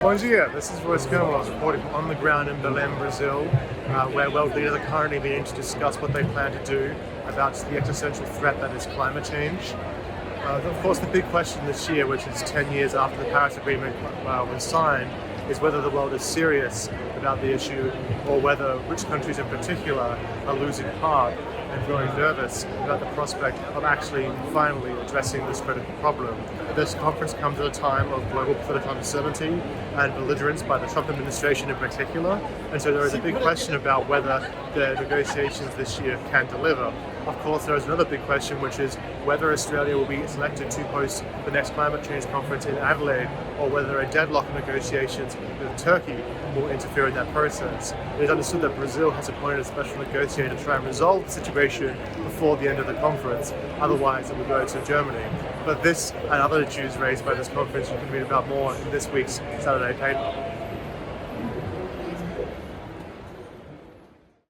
Bom dia, this is Royce Gomez reporting on the ground in Belém, Brazil, where world leaders are currently meeting to discuss what they plan to do about the existential threat that is climate change. Of course, the big question this year, which is 10 years after the Paris Agreement was signed, is whether the world is serious about the issue or whether which countries in particular are losing heart and growing nervous about the prospect of actually finally addressing this critical problem. This conference comes at a time of global political uncertainty and belligerence by the Trump administration in particular, and so there is a big question about whether the negotiations this year can deliver. Of course, there is another big question, which is whether Australia will be selected to host the next climate change conference in Adelaide, or whether a deadlock in negotiations with Turkey will interfere in that process. It is understood that Brazil has appointed a special negotiator to try and resolve the situation before the end of the conference, otherwise it will go to Germany. But this and other issues raised by this conference you can read about more in this week's Saturday paper.